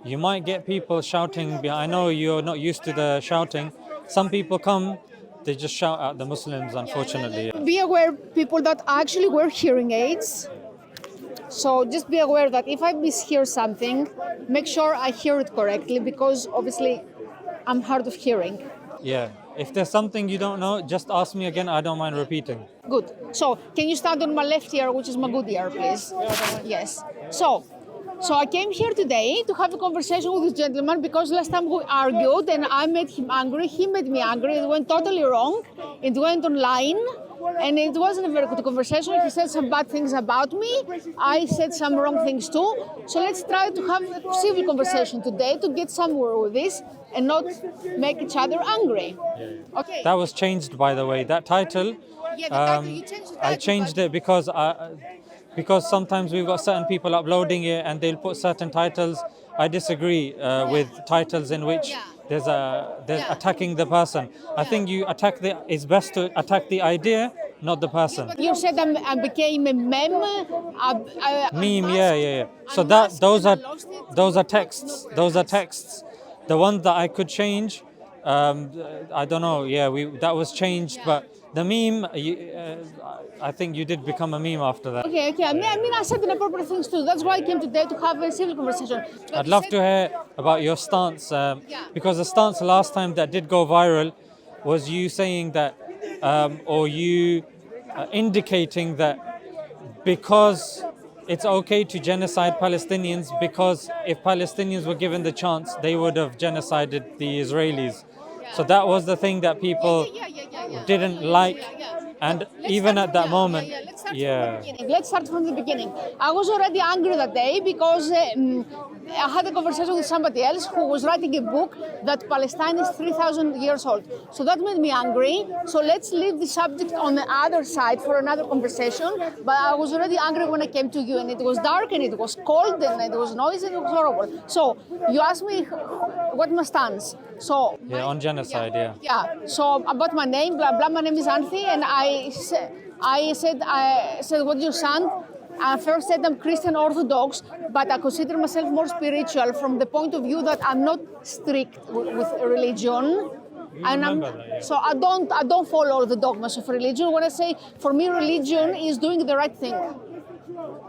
you might get people shouting. I know you're not used to the shouting. Some people come, they just shout at the Muslims, unfortunately. Be aware, people, that I actually wear hearing aids. So just be aware that if I mishear something, make sure I hear it correctly, because obviously I'm hard of hearing. Yeah. If there's something you don't know, just ask me again. I don't mind repeating. Good. So can you stand on my left ear, which is my good ear, please? Yes. So I came here today to have a conversation with this gentleman, because last time we argued and I made him angry, he made me angry. It went totally wrong. It went online and it wasn't a very good conversation. He said some bad things about me. I said some wrong things too. So let's try to have a civil conversation today to get somewhere with this and not make each other angry. Yeah. Okay. That was changed, by the way. That title, Yeah, the title, you changed the title, I changed it because sometimes we've got certain people uploading it and they'll put certain titles. I disagree with titles in which there's attacking the person. I think it's best to attack the idea, not the person. But you said I became a meme. Meme, yeah. So those are texts. Those are texts. The ones that I could change, I don't know. Yeah, that was changed, but the meme, I think you did become a meme after that. Okay. I mean, I said inappropriate things too. That's why I came today, to have a civil conversation. But I'd love to hear about your stance, because the stance last time that did go viral was you saying that, or you indicating that because it's okay to genocide Palestinians, because if Palestinians were given the chance, they would have genocided the Israelis. So that was the thing that people didn't like. And even at that moment, Let's start from the beginning. I was already angry that day because I had a conversation with somebody else who was writing a book that Palestine is 3,000 years old. So that made me angry. So let's leave the subject on the other side for another conversation. But I was already angry when I came to you, and it was dark and it was cold and it was noisy and it was horrible. So you asked me what my stance. So on genocide, So about my name, blah blah. My name is Anthi, and I said, what do you stand? I first said I'm Christian Orthodox, but I consider myself more spiritual from the point of view that I'm not strict with religion. So I don't follow all the dogmas of religion. When I say, for me, religion is doing the right thing.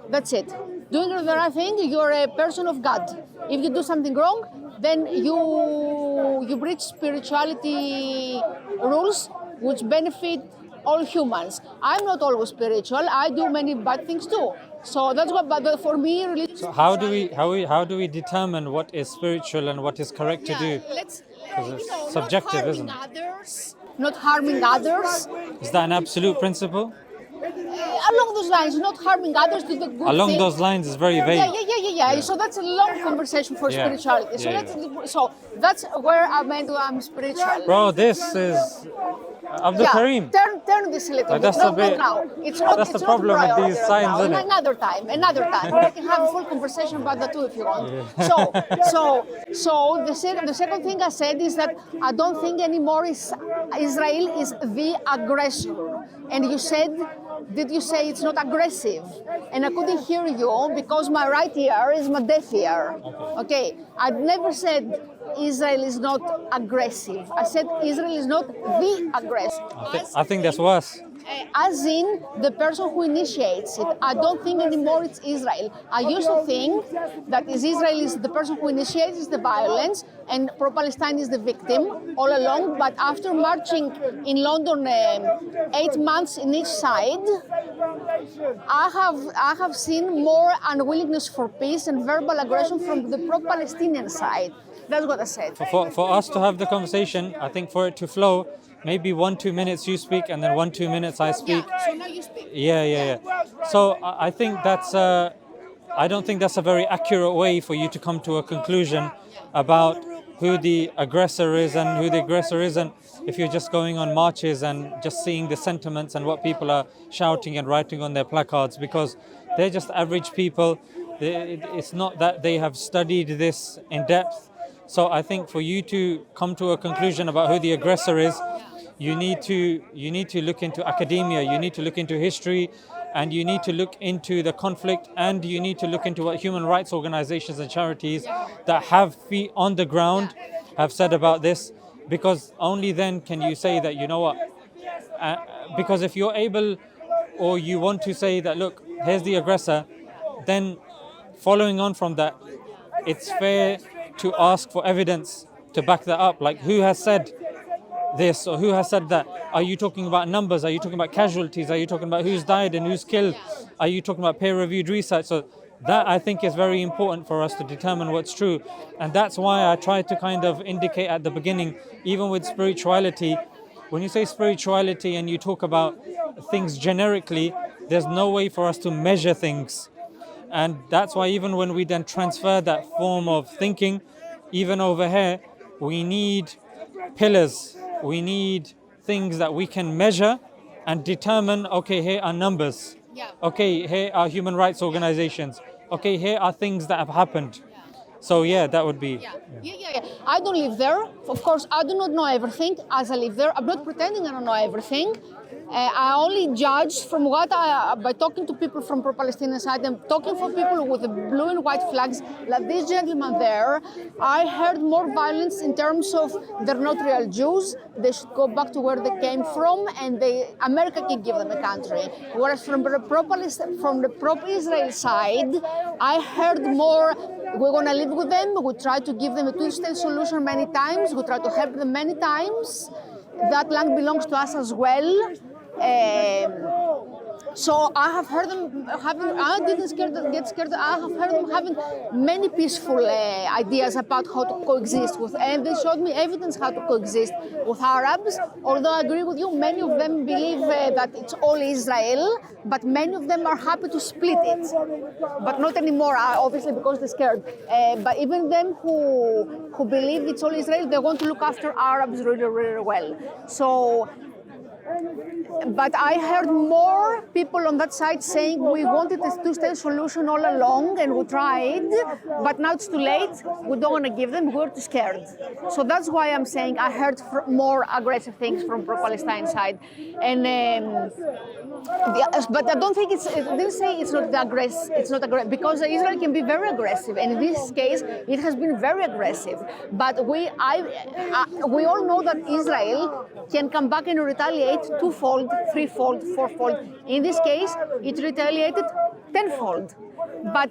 That's it. Doing the right thing, you're a person of God. If you do something wrong, then you breach spirituality rules which benefit all humans. I'm not always spiritual. I do many bad things too. So that's what. But for me, religion. So how do we determine what is spiritual and what is correct to do? It's subjective, isn't it? Not harming others. Is that an absolute principle? Along those lines, not harming others to the good Along thing. those lines is very vague. Yeah. So that's a long conversation for spirituality. So that's where I'm spiritual. Bro, this is Abdul Karim. Turn this a little bit. That's Not now. That's the problem with these signs, isn't it? Another time. We can have a full conversation about that too if you want. So the second thing I said is that I don't think anymore Israel is the aggressor. And you said, did you say it's not aggressive? And I couldn't hear you because my right ear is my deaf ear. Okay. I never said Israel is not aggressive. I said Israel is not the aggressor. I think that's worse. As in the person who initiates it. I don't think anymore it's Israel. I used to think that Israel is the person who initiates the violence and pro-Palestine is the victim all along. But after marching in London 8 months in each side, I have seen more unwillingness for peace and verbal aggression from the pro-Palestinian side. That's what I said. For us to have the conversation, I think for it to flow, maybe 1-2 minutes you speak and then 1-2 minutes I speak. So now you speak. Yeah. So I think I don't think that's a very accurate way for you to come to a conclusion about who the aggressor is and who the aggressor isn't, if you're just going on marches and just seeing the sentiments and what people are shouting and writing on their placards, because they're just average people. It's not that they have studied this in depth. So I think for you to come to a conclusion about who the aggressor is, you need to look into academia, you need to look into history and you need to look into the conflict, and you need to look into what human rights organizations and charities that have feet on the ground have said about this, because only then can you say that, you know what, because if you're able, or you want to say that, look, here's the aggressor, then following on from that, it's fair to ask for evidence to back that up. Like, who has said this or who has said that? Are you talking about numbers? Are you talking about casualties? Are you talking about who's died and who's killed? Are you talking about peer-reviewed research? So that, I think, is very important for us to determine what's true. And that's why I tried to kind of indicate at the beginning, even with spirituality, when you say spirituality and you talk about things generically, there's no way for us to measure things. And that's why even when we then transfer that form of thinking, even over here, we need pillars. We need things that we can measure and determine, okay, here are numbers. Okay, here are human rights organizations. Okay, here are things that have happened. So yeah, that would be. Yeah. I don't live there. Of course, I do not know everything as I live there. I'm not pretending I don't know everything. I only judge from what by talking to people from pro-Palestinian side and talking for people with the blue and white flags, like this gentleman there. I heard more violence in terms of they're not real Jews. They should go back to where they came from, and America can give them a country. Whereas from the pro-Israel side, I heard more. We're going to live with them. We try to give them a two-state solution many times. We try to help them many times. That land belongs to us as well. So I have heard them having, I didn't get scared, I have heard them having many peaceful ideas about how to coexist with, and they showed me evidence how to coexist with Arabs, although I agree with you, many of them believe that it's all Israel, but many of them are happy to split it, but not anymore, obviously, because they're scared. But even them who believe it's all Israel, they want to look after Arabs really, really well. So, but I heard more people on that side saying we wanted a two-state solution all along and we tried, but now it's too late. We don't want to give them. We're too scared. So that's why I'm saying I heard more aggressive things from pro-Palestine side. And but I don't think it didn't say it's not aggressive. It's not aggressive because Israel can be very aggressive, and in this case, it has been very aggressive. But we all know that Israel can come back and retaliate twofold, threefold, fourfold. In this case, it retaliated tenfold. But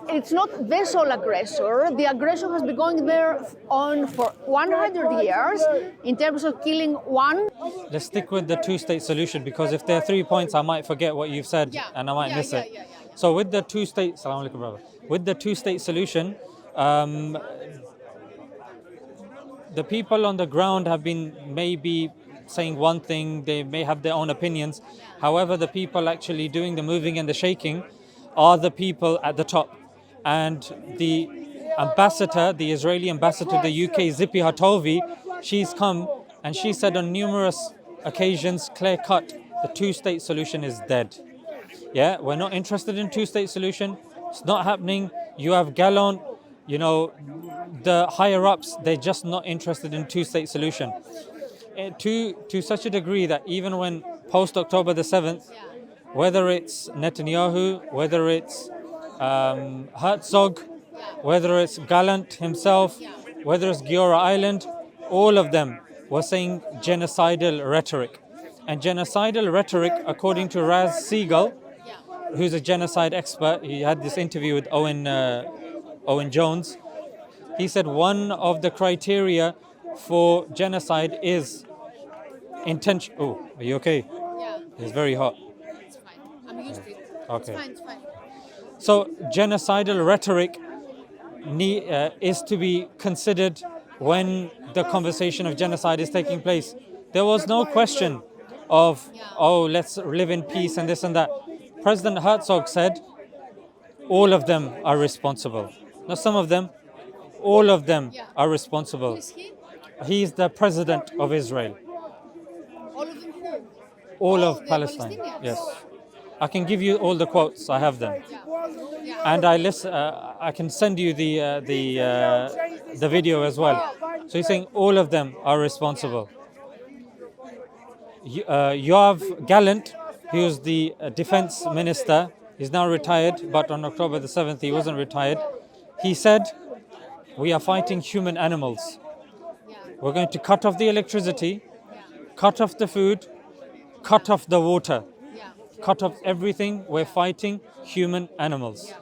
it's not the sole aggressor. The aggressor has been going there on for 100 years in terms of killing one. Let's stick with the two-state solution, because if there are 3 points, I might forget what you've said and I might miss it. So with the two-state, Assalamu alaikum, brother. With the two-state solution, the people on the ground have been maybe saying one thing, they may have their own opinions. However, the people actually doing the moving and the shaking are the people at the top. And the ambassador, the Israeli ambassador to the UK, Zippy Hartovi, she's come and she said on numerous occasions, clear cut, the two-state solution is dead. Yeah, we're not interested in two-state solution. It's not happening. You have Gallant, you know, the higher-ups, they're just not interested in two-state solution. To such a degree that even when post-October the 7th, whether it's Netanyahu, whether it's Herzog, whether it's Gallant himself, whether it's Giora Island, all of them were saying genocidal rhetoric. And genocidal rhetoric, according to Raz Siegel, who's a genocide expert, he had this interview with Owen Jones. He said one of the criteria for genocide is intention. Oh, are you okay? Yeah. It's very hot. It's fine. I'm used to it. Okay. It's fine. So genocidal rhetoric is to be considered when the conversation of genocide is taking place. There was no question of, oh, let's live in peace and this and that. President Herzog said all of them are responsible. Not some of them, all of them are responsible. Who is he? He is the president of Israel. All of them who? All of the Palestine. Palestinians? Yes. I can give you all the quotes. I have them. And I can send you the video as well. So he's saying all of them are responsible. Yoav Gallant, he was the defense minister. He's now retired, but on October the 7th, he wasn't retired. He said, we are fighting human animals. We're going to cut off the electricity, cut off the food, cut off the water, cut off everything. We're fighting human animals.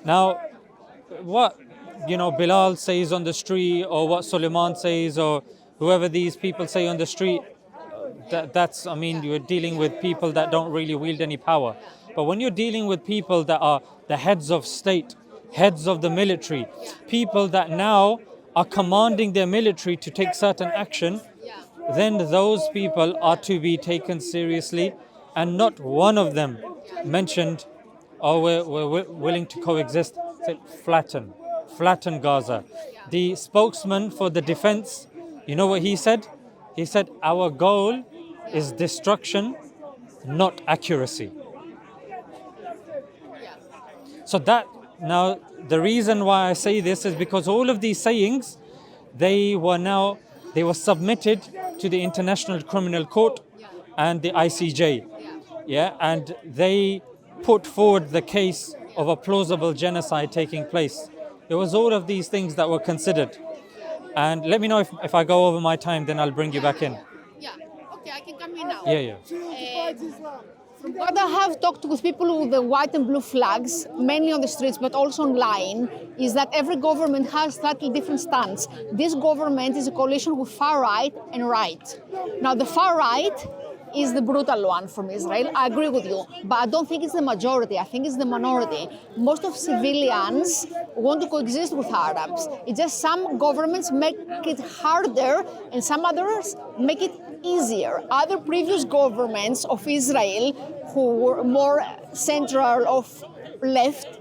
Now, what Bilal says on the street, or what Suleiman says, or whoever these people say on the street, that's you're dealing with people that don't really wield any power. But when you're dealing with people that are the heads of state, heads of the military, people that now are commanding their military to take certain action, then those people are to be taken seriously, and not one of them mentioned, oh, we're willing to coexist. Said flatten Gaza. The spokesman for the defense, you know what he said? He said, our goal is destruction, not accuracy. So that, now the reason why I say this is because all of these sayings, they were submitted to the International Criminal Court and the ICJ. And they put forward the case of a plausible genocide taking place. It was all of these things that were considered. And let me know if I go over my time, then I'll bring you back in. Yeah, okay, I can come in now. Yeah. From what I have talked with people with the white and blue flags, mainly on the streets but also online, is that every government has slightly different stance. This government is a coalition with far right and right. Now the far right is the brutal one from Israel. I agree with you, but I don't think it's the majority. I think it's the minority. Most of civilians want to coexist with Arabs. It's just some governments make it harder and some others make it easier. Other previous governments of Israel who were more central of left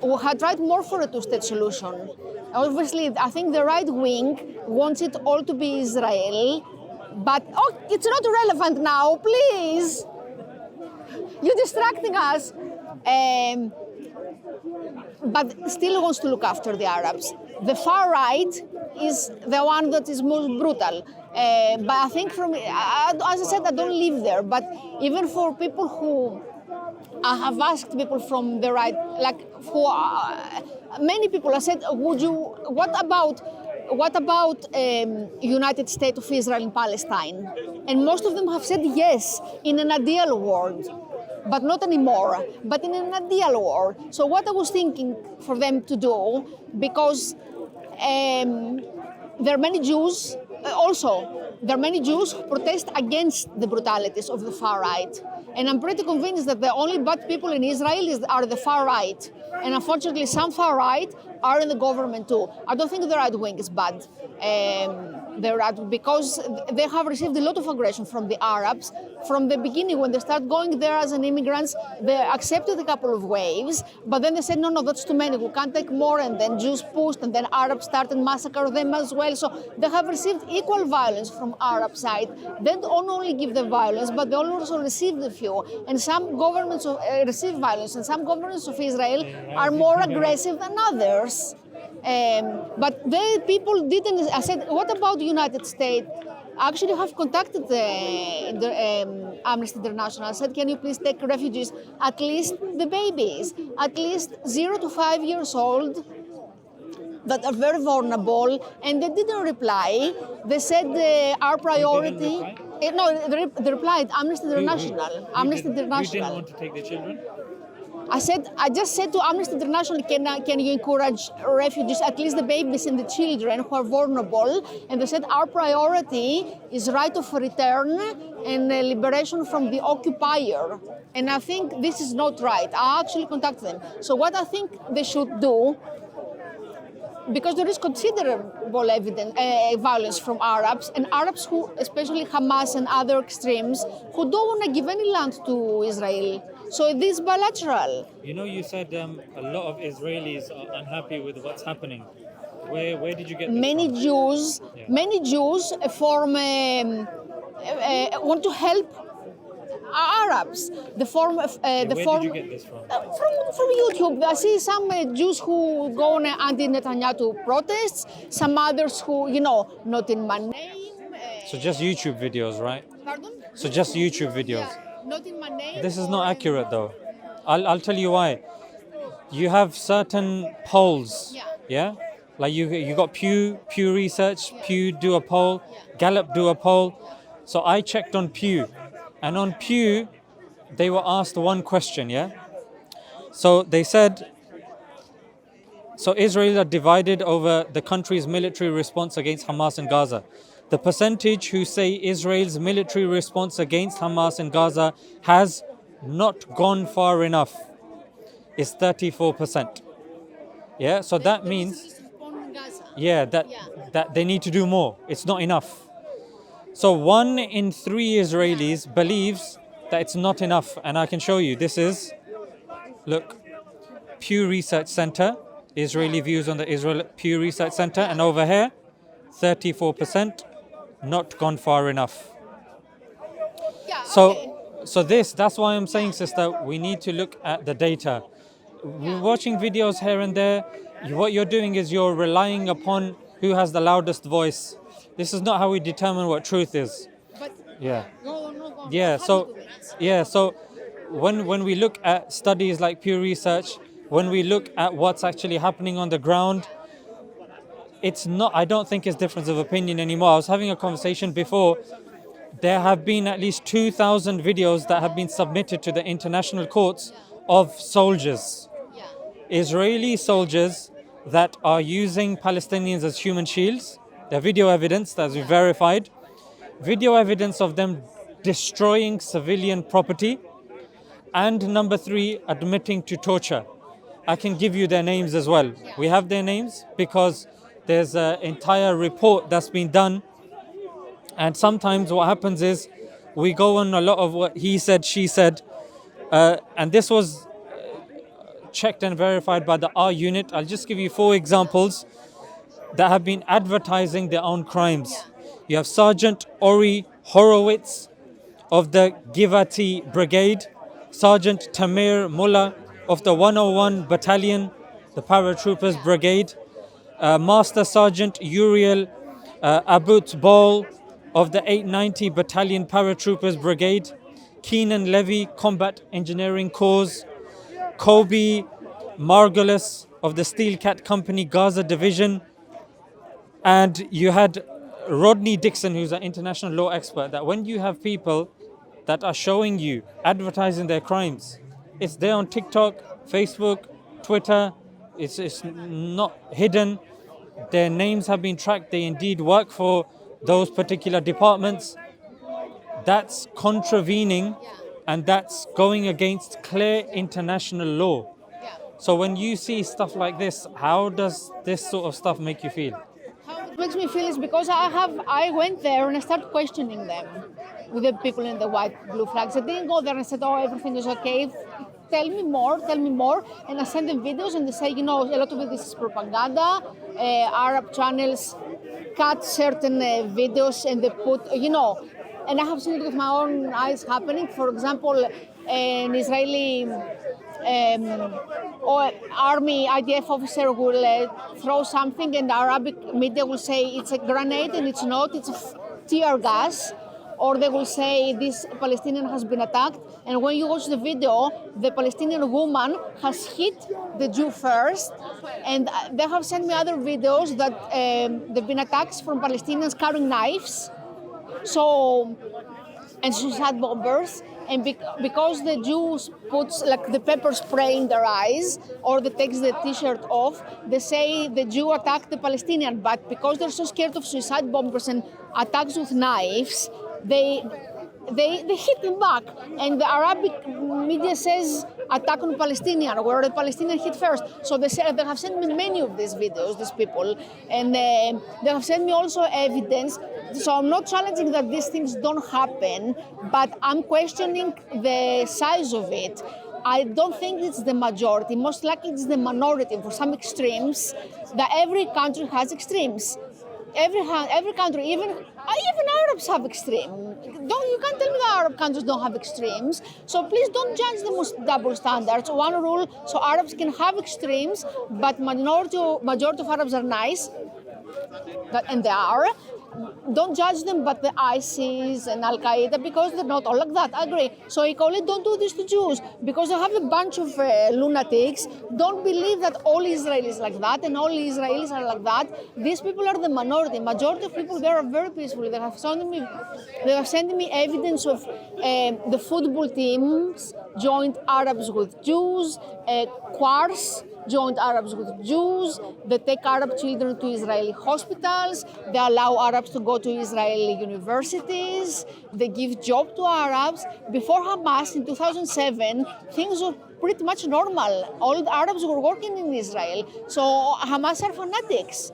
who had tried more for a two-state solution. Obviously, I think the right wing wants it all to be Israel. But, it's not relevant now, please. You're distracting us. But still wants to look after the Arabs. The far right is the one that is most brutal. But I think as I said, I don't live there. But even for people who, I have asked people from the right, many people, I said, what about United States of Israel and Palestine? And most of them have said yes, in an ideal world, but not anymore, but in an ideal world. So what I was thinking for them to do, because there are many Jews, there are many Jews who protest against the brutalities of the far right. And I'm pretty convinced that the only bad people in Israel are the far right. And unfortunately, some far right are in the government too. I don't think the right wing is bad. Because they have received a lot of aggression from the Arabs. From the beginning, when they start going there as an immigrants, they accepted a couple of waves, but then they said, no, that's too many, we can't take more, and then Jews pushed, and then Arabs started massacre them as well. So they have received equal violence from Arab side. They don't only give the violence, but they also receive the few. And some governments receive violence, and some governments of Israel are more aggressive than others. But people didn't. I said, what about the United States? I actually have contacted the Amnesty International. I said, can you please take refugees, at least the babies, at least 0 to 5 years old, that are very vulnerable, and they didn't reply. They said our priority. They replied Amnesty International. Amnesty International. You didn't want to take the children? I just said to Amnesty International, can you encourage refugees, at least the babies and the children who are vulnerable? And they said our priority is right of return and liberation from the occupier. And I think this is not right. I actually contacted them. So what I think they should do, because there is considerable violence from Arabs, and Arabs who, especially Hamas and other extremes, who don't want to give any land to Israel. So it is bilateral. You said a lot of Israelis are unhappy with what's happening. Where did you get this many from? Many Jews want to help Arabs. Where did you get this from? From YouTube. I see some Jews who go on anti-Netanyahu protests, some others who, not in my name. So just YouTube videos, right? Pardon? So just YouTube videos. Not in my name. This is not accurate though. I'll tell you why. You have certain polls, yeah? Like you got Pew Research, Pew do a poll, Gallup do a poll. So I checked on Pew, and on Pew, they were asked one question, yeah? So they said, so Israel are divided over the country's military response against Hamas in Gaza. The percentage who say Israel's military response against Hamas in Gaza has not gone far enough is 34%. Yeah, so that means, yeah, that they need to do more. It's not enough. So 1 in 3 Israelis believes that it's not enough. And I can show you, this is, look, Pew Research Center, Israeli views on the Israel Pew Research Center. And over here, 34%, not gone far enough. So that's why I'm saying, sister, we need to look at the data. We're watching videos here and there. What you're doing is you're relying upon who has the loudest voice. This is not how we determine what truth is. So when we look at studies like Pew Research, when we look at what's actually happening on the ground, it's not, I don't think it's difference of opinion anymore. I was having a conversation before. There have been at least 2,000 videos that have been submitted to the international courts of soldiers, Israeli soldiers that are using Palestinians as human shields. There are video evidence that's been verified. Video evidence of them destroying civilian property. And number 3, admitting to torture. I can give you their names as well. We have their names because there's an entire report that's been done. And sometimes what happens is we go on a lot of what he said, she said. And this was checked and verified by the R unit. I'll just give you 4 examples that have been advertising their own crimes. You have Sergeant Ori Horowitz of the Givati Brigade, Sergeant Tamir Mullah of the 101 Battalion, the Paratroopers Brigade, Master Sergeant Uriel Abut Bol of the 890 Battalion Paratroopers Brigade, Keenan Levy, Combat Engineering Corps, Kobe Margolis of the Steel Cat Company Gaza Division, and you had Rodney Dixon, who's an international law expert, that when you have people that are showing you, advertising their crimes, it's there on TikTok, Facebook, Twitter, it's not hidden. Their names have been tracked, they indeed work for those particular departments. That's contravening and that's going against clear international law. So when you see stuff like this, how does this sort of stuff make you feel? How it makes me feel is because I went there and I started questioning them with the people in the white blue flags. I didn't go there and said, oh, everything is okay. Tell me more. And I send them videos and they say, a lot of this is propaganda. Arab channels cut certain videos and they put, and I have seen it with my own eyes happening. For example, an Israeli or army IDF officer will throw something and the Arabic media will say it's a grenade and it's not, it's a tear gas. Or they will say this Palestinian has been attacked. And when you watch the video, the Palestinian woman has hit the Jew first. And they have sent me other videos that there have been attacks from Palestinians carrying knives. And suicide bombers. And because the Jews put like the pepper spray in their eyes or they take the t-shirt off, they say the Jew attacked the Palestinian. But because they're so scared of suicide bombers and attacks with knives, they hit them back. And the Arabic media says attack on Palestinian, where the Palestinian hit first. So they have sent me many of these videos, these people. And they have sent me also evidence. So I'm not challenging that these things don't happen, but I'm questioning the size of it. I don't think it's the majority. Most likely it's the minority. For some extremes, that every country has extremes. Every country, even Arabs have extremes. You can't tell me that Arab countries don't have extremes. So please don't judge them with double standards. One rule, so Arabs can have extremes, but majority of Arabs are nice, and they are. don't judge them, but the ISIS and Al Qaeda, because they're not all like that. I agree. So equally, don't do this to Jews, because they have a bunch of lunatics. Don't believe that all Israelis like that and all Israelis are like that. These people are the minority. Majority of people there are very peaceful. They have sent me evidence of the football teams joined Arabs with Jews, Quars joined Arabs with Jews, they take Arab children to Israeli hospitals, they allow Arabs to go to Israeli universities, they give jobs to Arabs. Before Hamas in 2007, things were pretty much normal. All the Arabs were working in Israel. So Hamas are fanatics.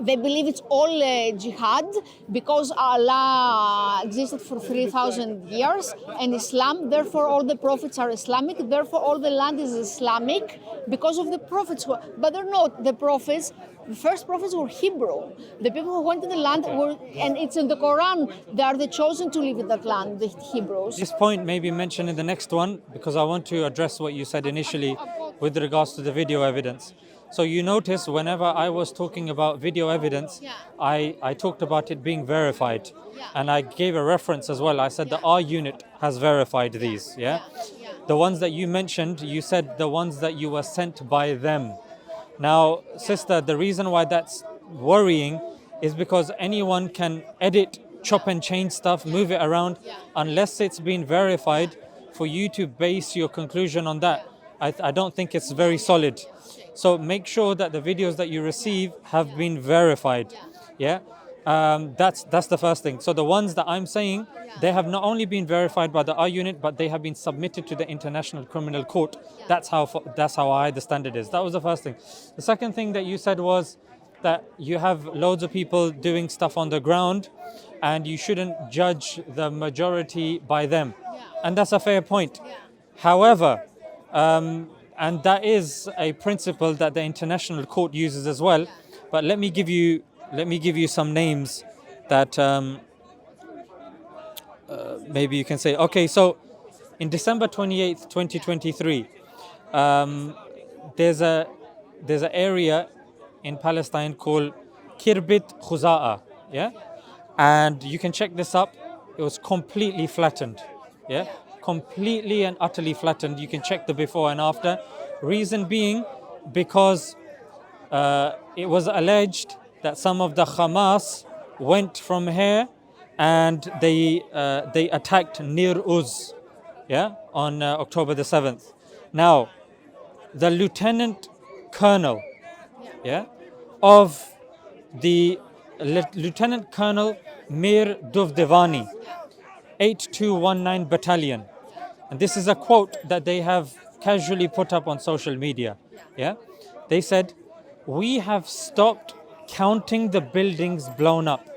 They believe it's all jihad because Allah existed for 3,000 years and Islam, therefore all the prophets are Islamic, therefore all the land is Islamic because of the prophets. But they're not. The prophets, the first prophets were Hebrew. The people who went to the land were, and it's in the Quran, they are the chosen to live in that land, the Hebrews. This point may be mentioned in the next one because I want to address what you said initially with regards to the video evidence. So you notice whenever I was talking about video evidence, I talked about it being verified. And I gave a reference as well. I said the R unit has verified these. The ones that you mentioned, you said the ones that you were sent by them. Now, sister, the reason why that's worrying is because anyone can edit, chop and change stuff, move it around, unless it's been verified. For you to base your conclusion on that, I don't think it's very solid. So make sure that the videos that you receive have been verified. That's the first thing. So the ones that I'm saying, they have not only been verified by the R unit, but they have been submitted to the International Criminal Court. That's how high the standard is. That was the first thing. The second thing that you said was that you have loads of people doing stuff on the ground and you shouldn't judge the majority by them. And that's a fair point. However, and that is a principle that the International Court uses as well. But let me give you some names that maybe you can say. Okay, so in December 28th, 2023, there's an area in Palestine called Kirbit Khuza'a, and you can check this up. It was completely flattened, completely and utterly flattened. You can check the before and after. Reason being because it was alleged that some of the Hamas went from here and they attacked Nir Uz, on October the 7th. Now, the Lieutenant Colonel, of the Lieutenant Colonel Mir Duvdevani, 8219 Battalion, and this is a quote that they have casually put up on social media. They said, "We have stopped counting the buildings blown up.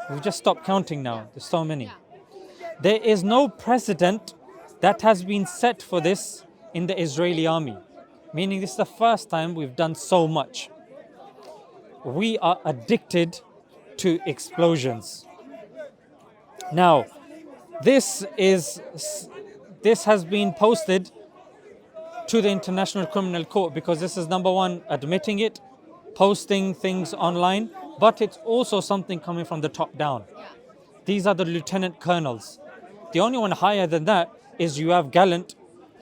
We've just stopped counting now. There's so many. There is no precedent that has been set for this in the Israeli army," meaning this is the first time we've done so much. "We are addicted to explosions." Now, this has been posted to the International Criminal Court because this is, number one, admitting it, posting things online, but it's also something coming from the top down. These are the lieutenant colonels. The only one higher than that is Yoav Gallant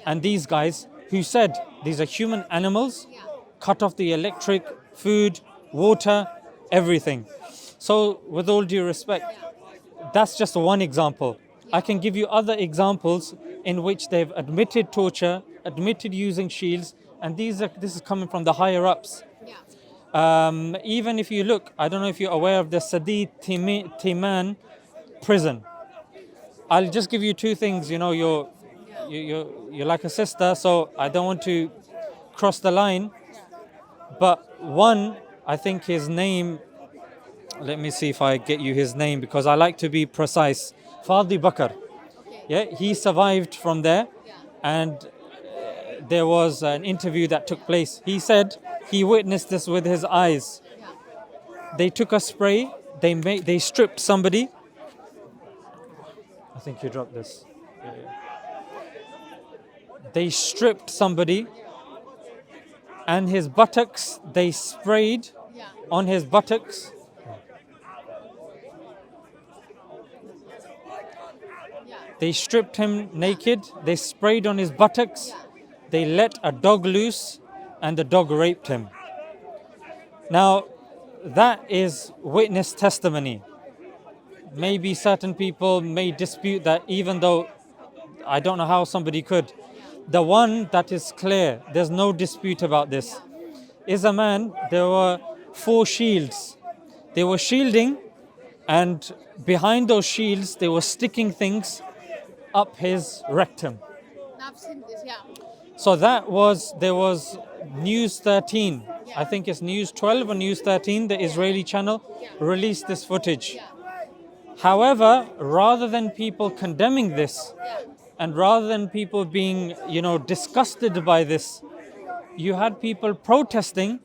and these guys who said these are human animals, cut off the electric, food, water, everything. So with all due respect, that's just one example. I can give you other examples in which they've admitted torture, admitted using shields, and this is coming from the higher ups. Even if you look, I don't know if you're aware of the Sadi Timan prison. I'll just give you two things. You're like a sister, so I don't want to cross the line. But one, I think his name, let me see if I get you his name because I like to be precise. Fadi Bakr. He survived from there, and there was an interview that took place. He said he witnessed this with his eyes. They took a spray, they stripped somebody. I think you dropped this. They stripped somebody, and his buttocks, they sprayed on his buttocks. They stripped him naked. They sprayed on his buttocks. They let a dog loose, and the dog raped him. Now, that is witness testimony. Maybe certain people may dispute that, even though I don't know how somebody could. The one that is clear, there's no dispute about this, is a man. There were 4 shields. They were shielding, and behind those shields, they were sticking things up his rectum. I've seen this, yeah. So there was News 13, I think it's News 12 or News 13, the Israeli channel, released this footage. However, rather than people condemning this, and rather than people being, disgusted by this, you had people protesting.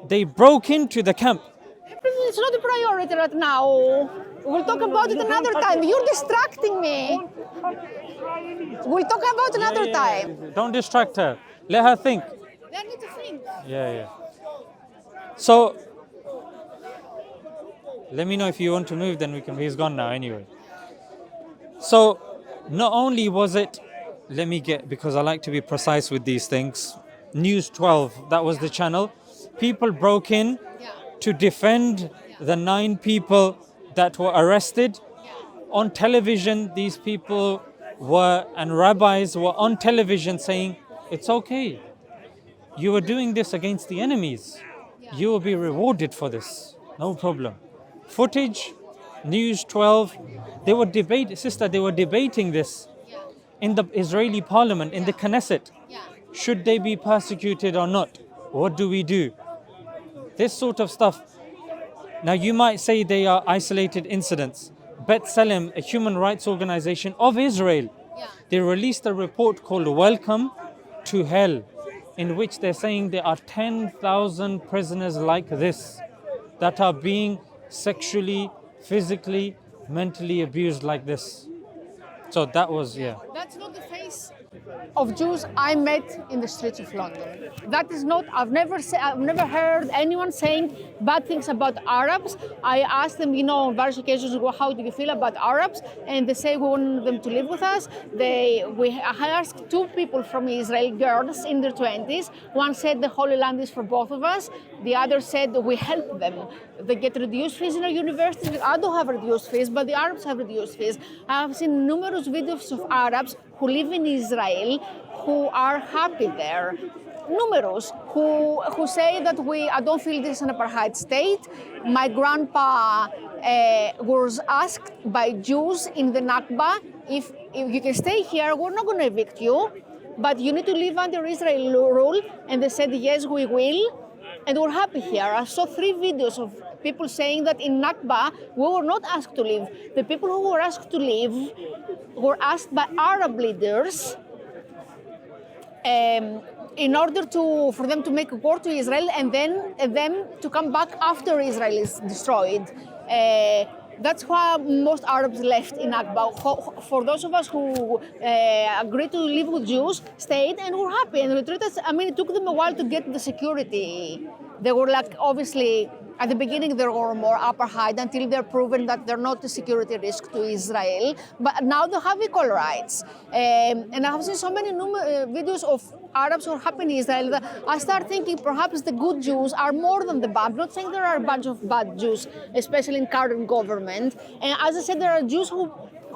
They broke into the camp. It's not a priority right now. We'll talk about it another time. You're distracting me. We'll talk about another time. Don't distract her. Let her think. I need to think. Yeah. So, let me know if you want to move, then we can. He's gone now anyway. So, not only was it, because I like to be precise with these things, News 12, that was the channel. People broke in to defend the 9 people that were arrested. On television, these people and rabbis were on television saying, it's okay. You were doing this against the enemies. You will be rewarded for this. No problem. Footage, News 12, they were debating this in the Israeli parliament, in the Knesset. Should they be persecuted or not? What do we do? This sort of stuff. Now you might say they are isolated incidents. B'Tselem, a human rights organization of Israel, they released a report called Welcome to Hell, in which they're saying there are 10,000 prisoners like this that are being sexually, physically, mentally abused like this. So that was, That's not the face of Jews I met in the streets of London. That is not, I've never heard anyone saying bad things about Arabs. I asked them, on various occasions, how do you feel about Arabs? And they say we want them to live with us. I asked 2 people from Israel, girls in their 20s. One said the Holy Land is for both of us. The other said we help them. They get reduced fees in our universities. I don't have reduced fees, but the Arabs have reduced fees. I have seen numerous videos of Arabs who live in Israel who are happy there. Numerous who say that I don't feel this is an apartheid state. My grandpa was asked by Jews in the Nakba, if you can stay here, we're not going to evict you, but you need to live under Israel rule. And they said, yes, we will. And we're happy here. I saw 3 videos of people saying that in Nakba, we were not asked to leave. The people who were asked to leave were asked by Arab leaders in order for them to make war to Israel and then them to come back after Israel is destroyed. That's why most Arabs left in Nakba. For those of us who agreed to live with Jews, stayed and were happy and retreated. It took them a while to get the security. They were obviously, at the beginning there were more apartheid until they're proven that they're not a security risk to Israel. But now they have equal rights. And I have seen so many videos of Arabs who are happy in Israel that I start thinking perhaps the good Jews are more than the bad. I'm not saying there are a bunch of bad Jews, especially in current government. And as I said, there are Jews who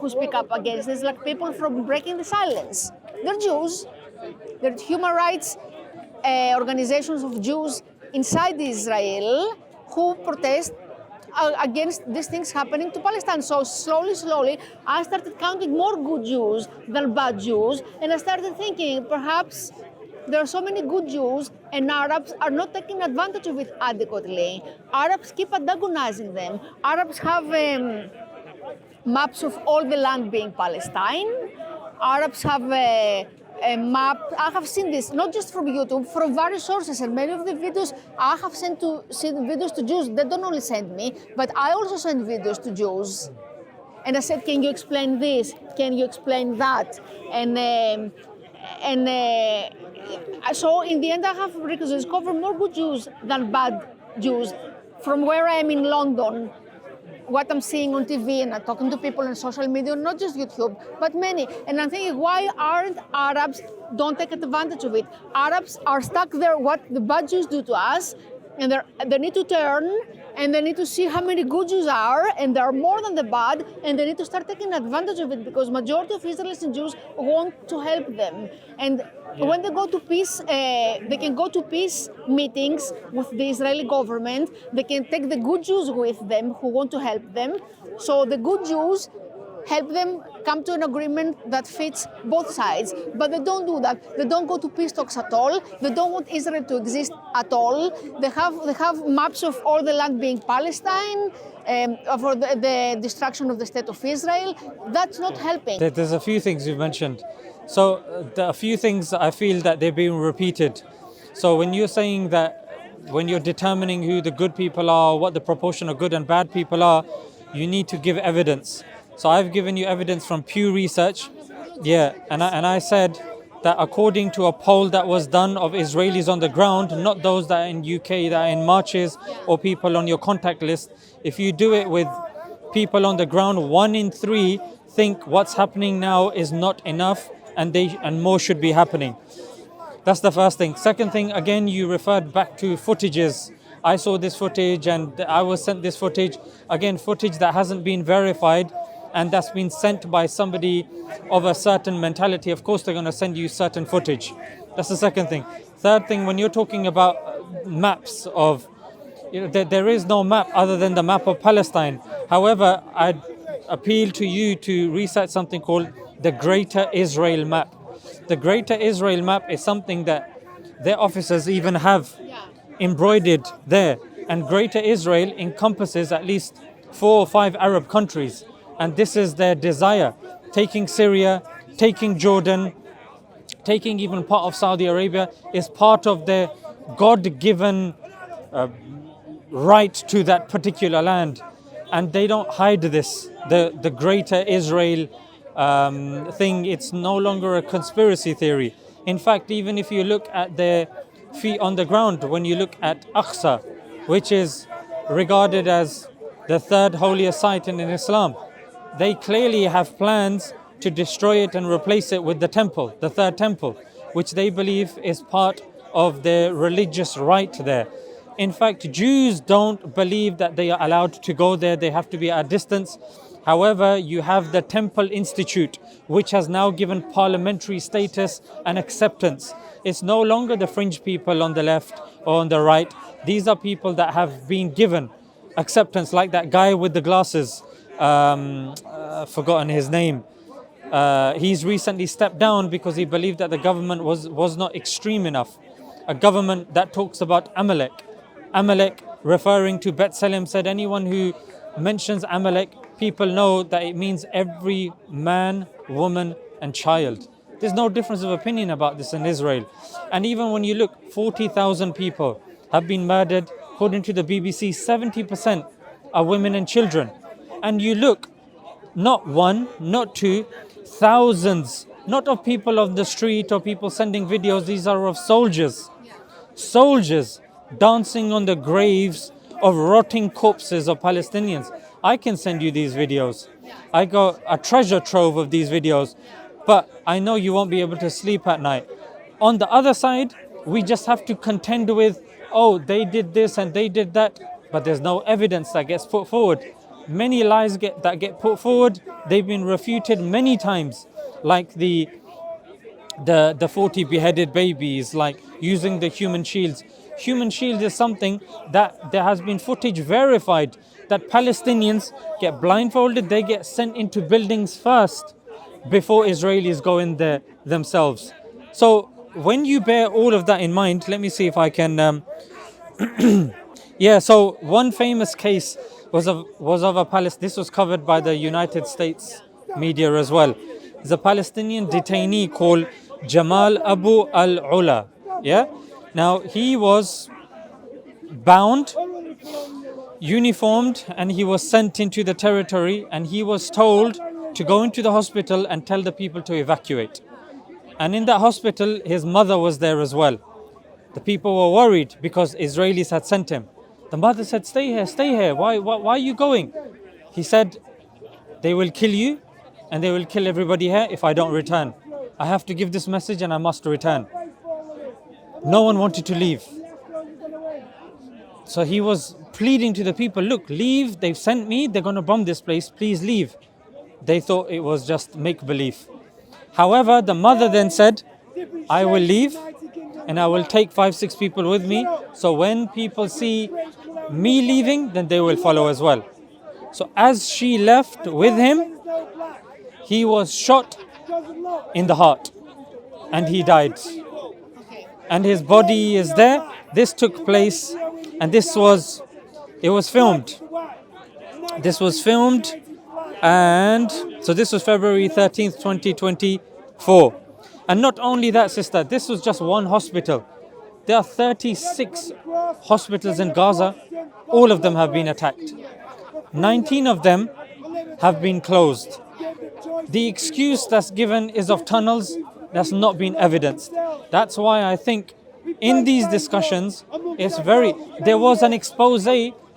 speak up against this, like people from breaking the silence. They're Jews. They're human rights organizations of Jews inside Israel who protest against these things happening to Palestine. So slowly, I started counting more good Jews than bad Jews, and I started thinking perhaps there are so many good Jews and Arabs are not taking advantage of it adequately. Arabs keep antagonizing them. Arabs have maps of all the land being Palestine. Arabs have a map. I have seen this not just from YouTube, from various sources, and many of the videos I have sent videos to Jews. They don't only send me, but I also send videos to Jews. And I said, can you explain this? Can you explain that? So in the end, I have discovered more good Jews than bad Jews. From where I am in London, what I'm seeing on TV and I'm talking to people on social media, not just YouTube, but many. And I'm thinking, why aren't Arabs don't take advantage of it? Arabs are stuck there, what the bad Jews do to us, and they need to turn, and they need to see how many good Jews are, and there are more than the bad, and they need to start taking advantage of it, because majority of Israelis and Jews want to help them. And when they go to peace, they can go to peace meetings with the Israeli government. They can take the good Jews with them who want to help them. So the good Jews help them come to an agreement that fits both sides. But they don't do that. They don't go to peace talks at all. They don't want Israel to exist at all. They have maps of all the land being Palestine, for the destruction of the state of Israel. That's not helping. There's a few things you've mentioned. So a few things I feel that they're being repeated. So when you're saying that, when you're determining who the good people are, what the proportion of good and bad people are, you need to give evidence. So I've given you evidence from Pew Research. Yeah, and I said that according to a poll that was done of Israelis on the ground, not those that are in UK, that are in marches, or people on your contact list, if you do it with people on the ground, 1 in 3 think what's happening now is not enough, and more should be happening. That's the first thing. Second thing, again, you referred back to footages. I saw this footage and I was sent this footage. Again, footage that hasn't been verified and that's been sent by somebody of a certain mentality. Of course, they're going to send you certain footage. That's the second thing. Third thing, when you're talking about maps of, there is no map other than the map of Palestine. However, I'd appeal to you to research something called the Greater Israel Map. The Greater Israel Map is something that their officers even have embroidered there. And Greater Israel encompasses at least 4 or 5 Arab countries. And this is their desire. Taking Syria, taking Jordan, taking even part of Saudi Arabia is part of their God-given right to that particular land. And they don't hide this. The Greater Israel thing, it's no longer a conspiracy theory. In fact, even if you look at their feet on the ground, when you look at Aqsa, which is regarded as the third holiest site in Islam, they clearly have plans to destroy it and replace it with the temple, the third temple, which they believe is part of their religious right there. In fact, Jews don't believe that they are allowed to go there. They have to be at a distance. However, you have the Temple Institute, which has now given parliamentary status and acceptance. It's no longer the fringe people on the left or on the right. These are people that have been given acceptance, like that guy with the glasses. Forgotten his name. He's recently stepped down because he believed that the government was not extreme enough. A government that talks about Amalek. Amalek, referring to Bethlehem, said anyone who mentions Amalek, people know that it means every man, woman and child. There's no difference of opinion about this in Israel. And even when you look, 40,000 people have been murdered. According to the BBC, 70% are women and children. And you look, not one, not two, thousands, not of people on the street or people sending videos, these are of soldiers. Soldiers dancing on the graves of rotting corpses of Palestinians. I can send you these videos. I got a treasure trove of these videos, but I know you won't be able to sleep at night. On the other side, we just have to contend with, oh, they did this and they did that, but there's no evidence that gets put forward. Many lies that get put forward, they've been refuted many times, like the 40 beheaded babies, like using the human shields. Human shield is something that there has been footage verified that Palestinians get blindfolded, they get sent into buildings first before Israelis go in there themselves. So when you bear all of that in mind, let me see if I can... so one famous case was of a Palestinian. This was covered by the United States media as well. There's a Palestinian detainee called Jamal Abu al-Ula. Yeah? Now, he was bound, uniformed, and he was sent into the territory, and he was told to go into the hospital and tell the people to evacuate. And in that hospital, his mother was there as well. The people were worried because Israelis had sent him. The mother said, stay here, why are you going? He said, they will kill you and they will kill everybody here if I don't return. I have to give this message and I must return. No one wanted to leave. So he was pleading to the people, look, leave, they've sent me, they're going to bomb this place, please leave. They thought it was just make-believe. However, the mother then said, I will leave and I will take 5-6 people with me. So when people see me leaving, then they will follow as well. So as she left with him, he was shot in the heart and he died. And his body is there. This took place and it was filmed. This was filmed, and so this was February 13th, 2024. And not only that, sister, this was just one hospital. There are 36 hospitals in Gaza. All of them have been attacked. 19 of them have been closed. The excuse that's given is of tunnels. That's not been evidenced. That's why I think in these discussions, there was an expose,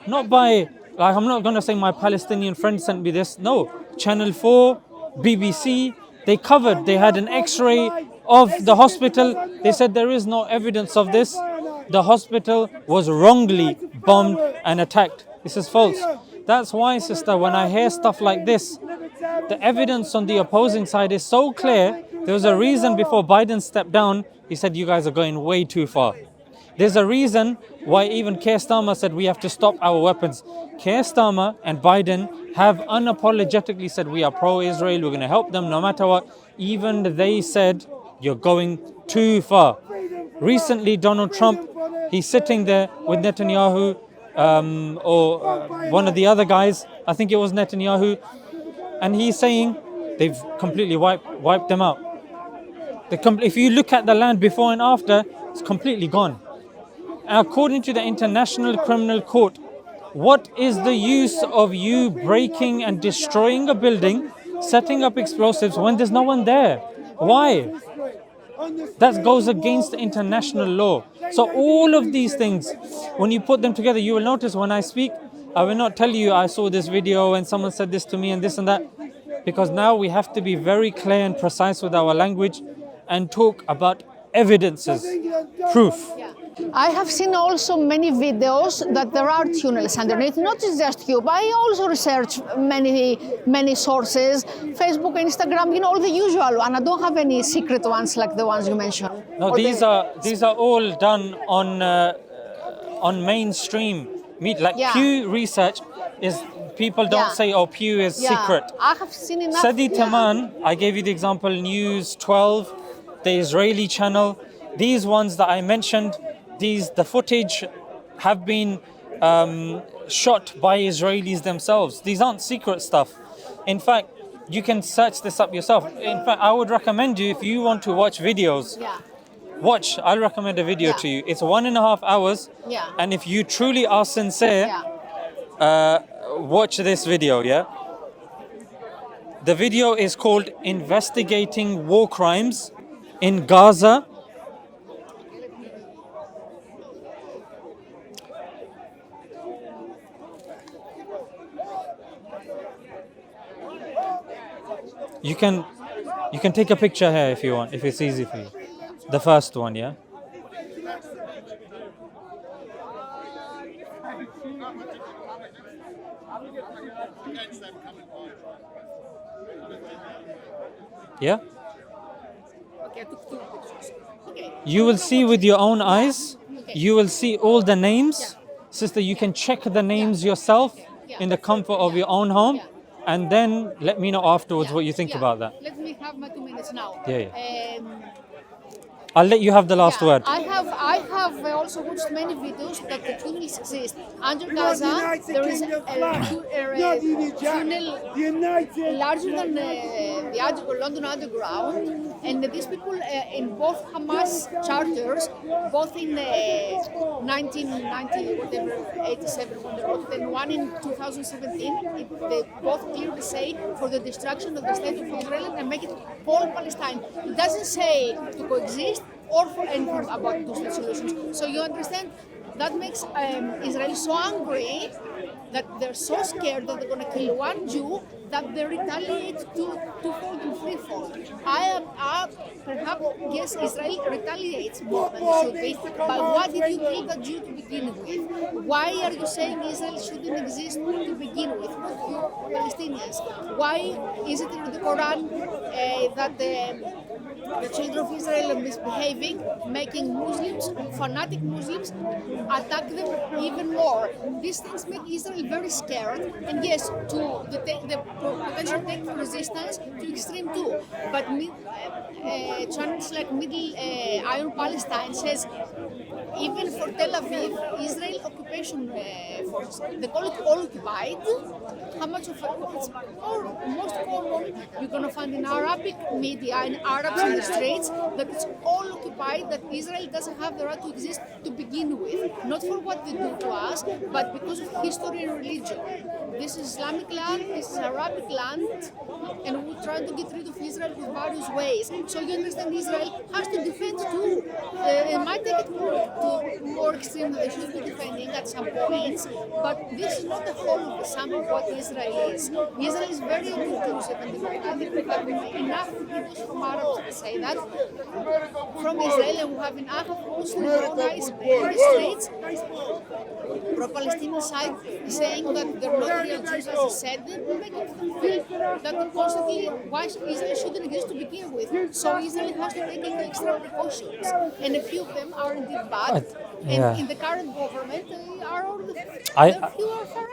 not by, like, I'm not going to say my Palestinian friend sent me this. No, Channel 4, BBC, they had an x-ray of the hospital. They said there is no evidence of this. The hospital was wrongly bombed and attacked. This is false. That's why, sister, when I hear stuff like this, the evidence on the opposing side is so clear. There was a reason before Biden stepped down, he said, you guys are going way too far. There's a reason why even Keir Starmer said we have to stop our weapons. Keir Starmer and Biden have unapologetically said we are pro-Israel, we're going to help them no matter what. Even they said you're going too far. Recently, Donald Trump, he's sitting there with Netanyahu or one of the other guys, I think it was Netanyahu, and he's saying they've completely wiped them out. If you look at the land before and after, it's completely gone. And according to the International Criminal Court, what is the use of you breaking and destroying a building, setting up explosives when there's no one there? Why? That goes against international law. So all of these things, when you put them together, you will notice when I speak, I will not tell you I saw this video and someone said this to me and this and that, because now we have to be very clear and precise with our language and talk about evidences, proof. I have seen also many videos that there are tunnels underneath, not just you, but I also research many sources, Facebook, Instagram, all the usual, and I don't have any secret ones like the ones you mentioned. No, these are all done on mainstream media. Like Pew Research is, people don't say, oh, Pew is secret. I have seen enough. Sadi Taman, I gave you the example, News 12, the Israeli channel, these ones that I mentioned, the footage have been shot by Israelis themselves. These aren't secret stuff. In fact, you can search this up yourself. In fact, I would recommend you, if you want to watch videos, I'll recommend a video to you. It's 1.5 hours. And if you truly are sincere, watch this video, The video is called Investigating War Crimes in Gaza. You can take a picture here if you want, if it's easy for you. The first one, yeah? Yeah? You will see with your own eyes, you will see all the names. Sister, you can check the names yourself in the comfort of your own home. And then let me know afterwards what you think about that. Let me have my 2 minutes now. I'll let you have the last word. I have also watched many videos that the tunnels exist. Under Gaza, there is a tunnel larger than the London Underground. And these people in both Hamas charters, both in 1990, whatever, 87 when they wrote, and one in 2017, they both clearly say for the destruction of the state of Israel and make it whole Palestine. It doesn't say to coexist or for anything about two-state solutions. So you understand, that makes Israel so angry that they're so scared that they're going to kill one Jew that they retaliate twofold and threefold. I perhaps guess Israel retaliates more than it should be. But why did you kill the Jew to begin with? Why are you saying Israel shouldn't exist to begin with? Not you Palestinians. Why is it in the Quran that the children of Israel are misbehaving, making Muslims, fanatic Muslims, attack them even more? These things make Israel very scared, and yes, to the potential take resistance to extreme too. But channels like Middle Iron Palestine says even for Tel Aviv, Israel occupation forces, they call it all occupied. How much of it's most common you're going to find in Arabic media, in Arabs in the streets, that it's all occupied, that Israel doesn't have the right to exist to begin with. Not for what they do to us, but because of history and religion. This is Islamic land, this is Arabic land, and we're trying to get rid of Israel with various ways. So you understand Israel has to defend too. It might take it more extreme than they should be defending at some points, but this is not the whole of the sum of what Israel is. Israel is very inclusive and democratic. We have enough Jews from Arabs to say that, from Israel, and we have enough Muslims organized in the streets, pro-Palestinian side saying that they're not real Jews, as I said, they're making them feel that constantly why Israel shouldn't exist to begin with. So Israel has to take extra precautions, and a few of them are indeed bad. And in the current government, they are all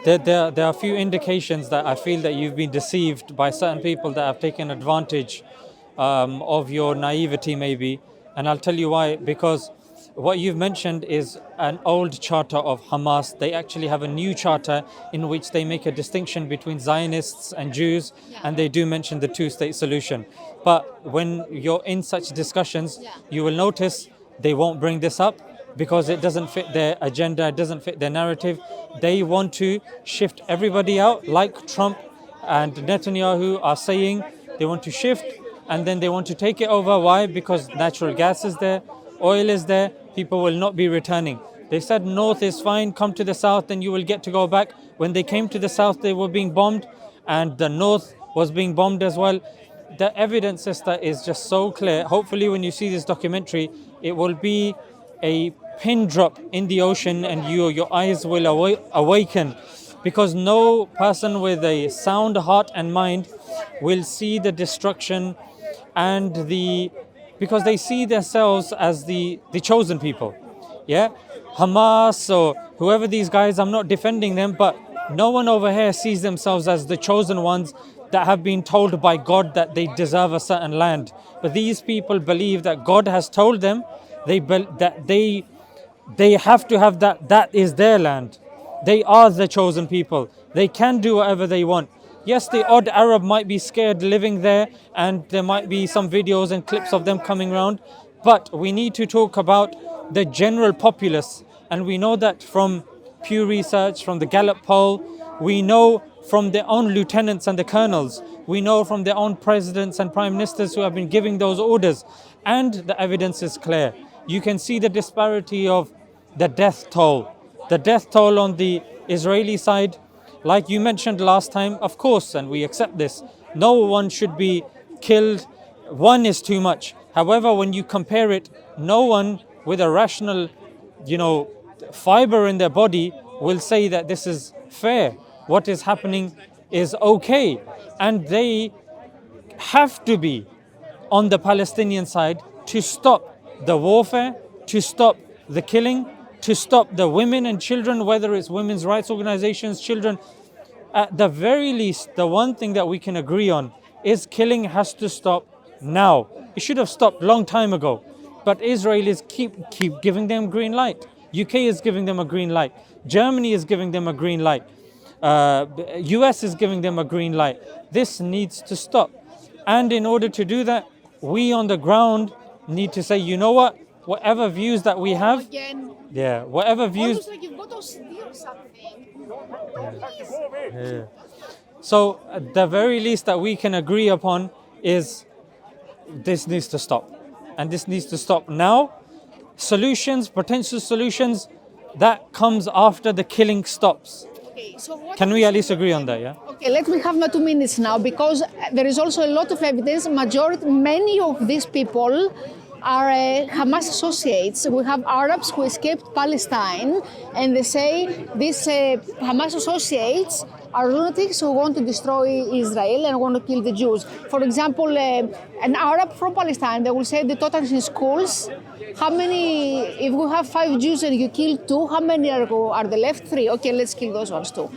there are a few indications that I feel that you've been deceived by certain people that have taken advantage of your naivety, maybe. And I'll tell you why. Because what you've mentioned is an old charter of Hamas. They actually have a new charter in which they make a distinction between Zionists and Jews, and they do mention the two-state solution. But when you're in such discussions, you will notice they won't bring this up because it doesn't fit their agenda, it doesn't fit their narrative. They want to shift everybody out, like Trump and Netanyahu are saying. They want to shift, and then they want to take it over. Why? Because natural gas is there, oil is there, people will not be returning. They said north is fine, come to the south and you will get to go back. When they came to the south, they were being bombed, and the north was being bombed as well. The evidence, sister, is just so clear. Hopefully when you see this documentary, it will be a pin drop in the ocean, and your eyes will awaken, because no person with a sound heart and mind will see the destruction and because they see themselves as the chosen people. Hamas or whoever these guys, I'm not defending them, but no one over here sees themselves as the chosen ones that have been told by God that they deserve a certain land. But these people believe that God has told them that they have to have that is their land. They are the chosen people. They can do whatever they want. Yes, the odd Arab might be scared living there, and there might be some videos and clips of them coming around, but we need to talk about the general populace. And we know that from Pew Research, from the Gallup poll, we know from their own lieutenants and the colonels, we know from their own presidents and prime ministers who have been giving those orders, and the evidence is clear. You can see the disparity of the death toll. The death toll on the Israeli side, like you mentioned last time, of course, and we accept this, no one should be killed. One is too much. However, when you compare it, no one with a rational, fiber in their body will say that this is fair. What is happening is okay. And they have to be on the Palestinian side to stop the warfare, to stop the killing, to stop the women and children, whether it's women's rights organizations, children. At the very least, the one thing that we can agree on is killing has to stop now. It should have stopped long time ago. But Israel is keep giving them green light. UK is giving them a green light. Germany is giving them a green light. US is giving them a green light. This needs to stop. And in order to do that, we on the ground need to say, you know what? Whatever views that we have, whatever views. Almost like you've got to steal something. So the very least that we can agree upon is this needs to stop, and this needs to stop now. Solutions, potential solutions, that comes after the killing stops. Okay, so what Can we at least agree on that, yeah? Okay, let me have my 2 minutes now, because there is also a lot of evidence. Many of these people are Hamas associates. We have Arabs who escaped Palestine, and they say these Hamas associates are lunatics who want to destroy Israel and want to kill the Jews. For example, an Arab from Palestine, they will say the totals in schools. How many, if we have 5 Jews and you kill 2, how many are there left? 3. Okay, let's kill those ones too.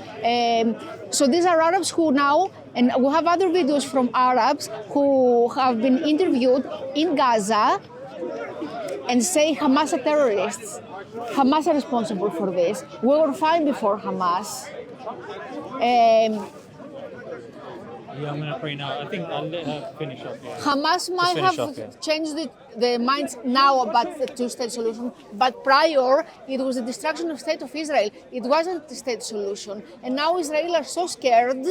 So these are Arabs who now, and we have other videos from Arabs who have been interviewed in Gaza and say Hamas are terrorists. Hamas are responsible for this. We were fine before Hamas. Yeah, I'm going to pray now. I think I'll let her finish up. Yeah. Hamas might have changed the minds now about the two-state solution, but prior it was the destruction of state of Israel. It wasn't the state solution, and now Israel are so scared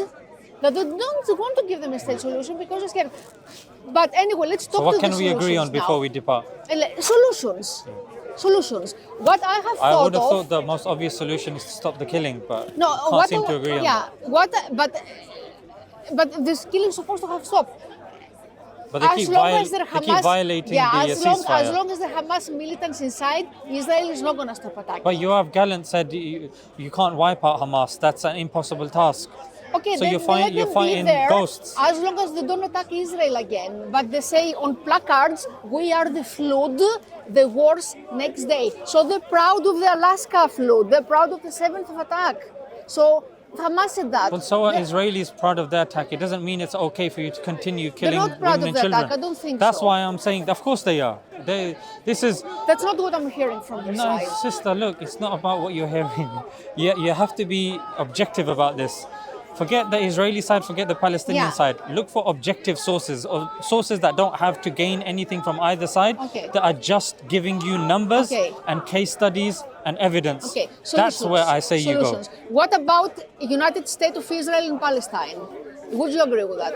that they don't want to give them a state solution because they're scared. But anyway, let's talk So what to can the we agree on solutions before now. we depart? Solutions. Solutions. What I have I thought would have of. thought the most obvious solution is to stop the killing, but No, can't what seem to agree on yeah, that. what but this killing is supposed to have stopped. But they keep violating the ceasefire. As long as the Hamas militants inside, Israel is not going to stop attacking. But Yoav Gallant said you can't wipe out Hamas. That's an impossible task. Okay, So then you're let them fighting be there ghosts. as long as they don't attack Israel again. But they say on placards, we are the flood, the wars next day. So they're proud of the Alaska flood. They're proud of the 7th attack. So Hamas said that. Well, so are Israelis proud of their attack. It doesn't mean it's okay for you to continue killing not proud women of and the children. attack. I don't think That's so. why I'm saying, of course they are. This is... That's not what I'm hearing from their No, side. sister, look, it's not about what you're hearing. You have to be objective about this. Forget the Israeli side, forget the Palestinian side. Look for objective sources, or sources that don't have to gain anything from either side, that are just giving you numbers and case studies and evidence. Okay, that's where I say solutions. you go. What about United States of Israel and Palestine? Would you agree with that?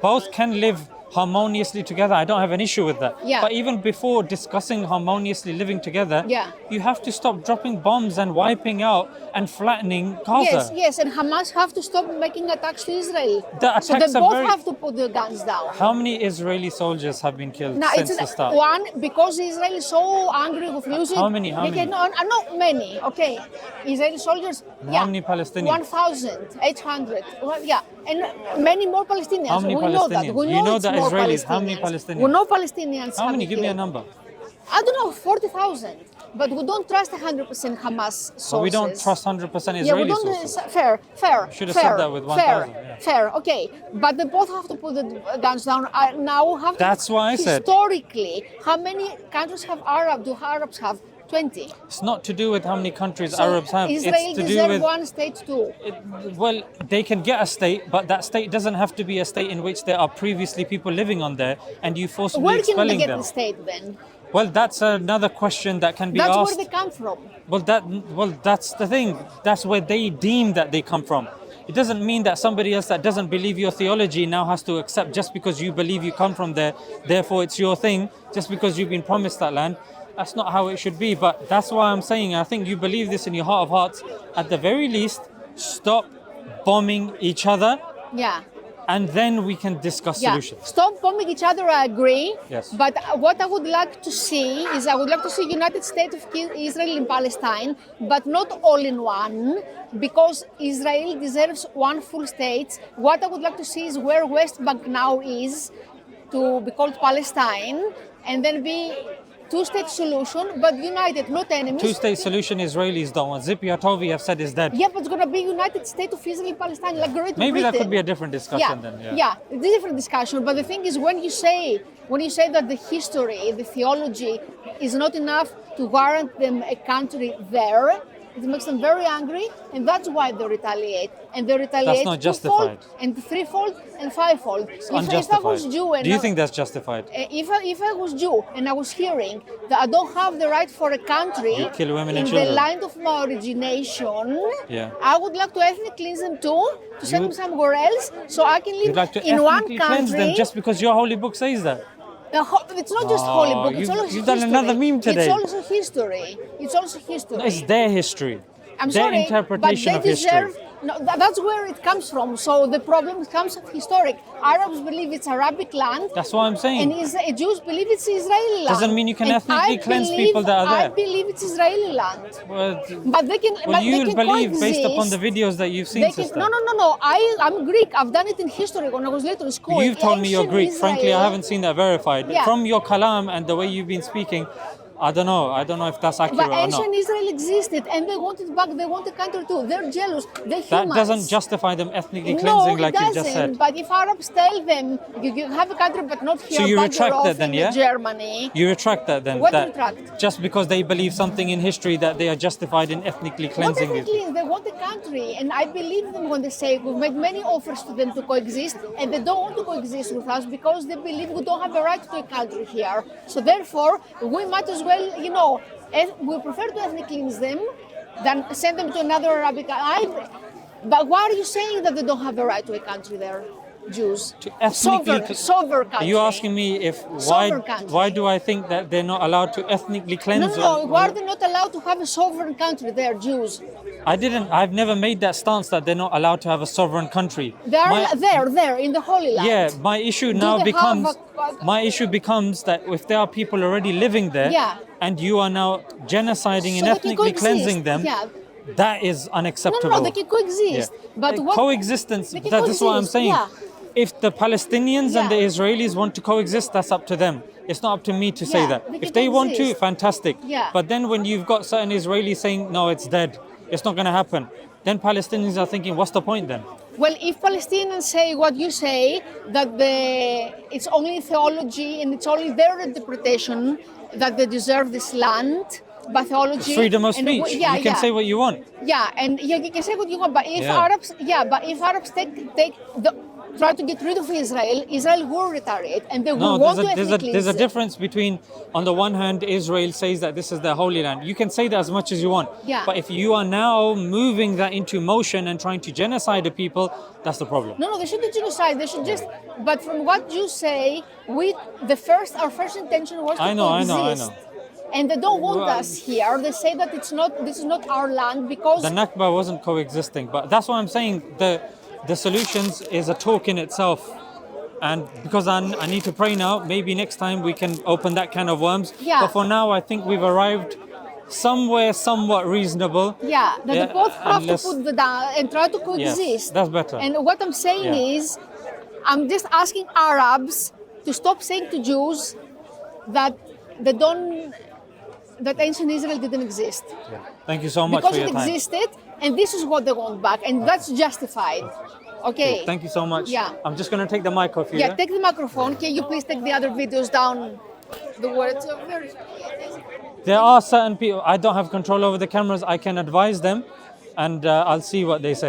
Both can live harmoniously together. I don't have an issue with that. Yeah. But even before discussing harmoniously living together, you have to stop dropping bombs and wiping out and flattening Gaza. Yes, and Hamas have to stop making attacks to Israel. So they attacks are both very- have to put their guns down. How many Israeli soldiers have been killed Now, since it's the start? one, because Israel is so angry with losing. How many? Not many. Okay, Israeli soldiers. How many Palestinians? 1,800. Well, yeah, and many more Palestinians. How many we know that. Palestinians? We You know know it's the more Israelis. How many Palestinians. Palestinians? We know Palestinians. How have many? been Give me a killed. number. I don't know, 40,000. But we don't trust 100% Hamas sources. But we don't trust 100% Yeah, we Israeli don't. sources. Fair. Should have said that with 1,000. Yeah. Fair. Okay, but they both have to put the guns down. Now have. That's why I said. Historically, how many countries have Arabs have? 20. It's not to do with how many countries So Arabs have. Israel It's to do deserve with one state too. well, they can get a state, but that state doesn't have to be a state in which there are previously people living on there, and you forcibly Where can they expelling get them. the state then? Well, that's another question that can be That's asked. where they come from. Well, that's the thing. That's where they deem that they come from. It doesn't mean that somebody else that doesn't believe your theology now has to accept just because you believe you come from there, therefore it's your thing, just because you've been promised that land. That's not how it should be. But that's why I'm saying, I think you believe this in your heart of hearts. At the very least, stop bombing each other. Yeah. And then we can discuss solutions. Stop bombing each other, I agree. Yes. But what I would like to see is I would like to see United States of Israel in Palestine, but not all in one, because Israel deserves one full state. What I would like to see is where West Bank now is, to be called Palestine, and then be two-state solution, but united, not enemies. Two-state solution, Israelis don't want. Zipi Hatovi have said is dead. Yeah, but it's going to be United States of Israel, Palestine, like Great Britain. Maybe that could be a different discussion then. Yeah, it's a different discussion. But the thing is, when you say that the history, the theology is not enough to warrant them a country there, it makes them very angry, and that's why they retaliate. And they retaliate That's not justified. twofold, and threefold, and fivefold. It's If I unjustified. was Jew, and Do you think that's justified? if I was Jew and I was hearing that I don't have the right for a country You kill women in and the children. land of my origination, Yeah. I would like to ethnically cleanse them too, to send them somewhere else, so I can live You'd like to in one ethnically cleanse them country. just because your holy book says that? It's not just holy book. It's also you've history. done another meme today. It's also history. It's also history. It's their history. I'm their sorry, interpretation but they of history. No, that's where it comes from. So the problem comes from historic. Arabs believe it's Arabic land. That's what I'm saying. And Jews believe it's Israeli land. Doesn't mean you can ethnically cleanse people that are there. I believe it's Israeli land. Well, but they can. Well, but you they can believe coexist. based upon the videos that you've seen, sister. No. I'm Greek. I've done it in history when I was later in school. You've told me you're Greek. Israel, Frankly, I haven't seen that verified. Yeah. From your kalam and the way you've been speaking, I don't know if that's accurate but or not. ancient Israel existed and they wanted back, they want a country too. They're jealous. They're humans. That doesn't justify them ethnically cleansing like you just said. But if Arabs tell them, you have a country but not here, so you but retract you're that off then, in yeah? Germany. You retract that then? What that retract? Just because they believe something in history that they are justified in ethnically cleansing Not it. ethnically, they want a country. And I believe them when they say we've made many offers to them to coexist and they don't want to coexist with us because they believe we don't have a right to a country here. So therefore, we might as well, we prefer to ethnically cleanse them than send them to another Arabic country. But why are you saying that they don't have a right to a country there, Jews? To ethnically sovereign country. Are you asking me why do I think that they're not allowed to ethnically cleanse? No. Why are they not allowed to have a sovereign country there, Jews? I've never made that stance that they're not allowed to have a sovereign country. They are there in the Holy Land. Yeah, my issue now becomes that if there are people already living there, and you are now genociding and ethnically cleansing them, that is unacceptable. No, they can coexist. Yeah. But coexistence, that's what I'm saying. Yeah. If the Palestinians and the Israelis want to coexist, that's up to them. It's not up to me to say that. If they want to, fantastic. Yeah. But then when you've got certain Israelis saying, no, it's dead, it's not going to happen, then Palestinians are thinking, what's the point then? Well, if Palestinians say what you say, that it's only theology and it's only their interpretation that they deserve this land, by theology, freedom of speech. You can say what you want. Yeah, and you can say what you want. But if Arabs, try to get rid of Israel will retaliate, and they will want to ethnically cleanse. There's a difference between, on the one hand, Israel says that this is their holy land. You can say that as much as you want. Yeah. But if you are now moving that into motion and trying to genocide the people, that's the problem. No, they shouldn't genocide. They should just. But from what you say, our first intention was to coexist. I know. And they don't want us here. They say that this is not our land because the Nakba wasn't coexisting. But that's what I'm saying. The solutions is a talk in itself. And because I need to pray now, maybe next time we can open that can of worms. Yeah. But for now, I think we've arrived somewhere somewhat reasonable. Yeah, that they both have to put the down and try to coexist. Yes, that's better. And what I'm saying is, I'm just asking Arabs to stop saying to Jews that ancient Israel didn't exist. Yeah. Thank you so much because for your time. Because it existed, and this is what they want back, and that's justified. Okay. Thank you so much. Yeah. I'm just going to take the mic off you. Yeah, take the microphone. Can you please take the other videos down? The words are very... There are certain people, I don't have control over the cameras. I can advise them, and I'll see what they say.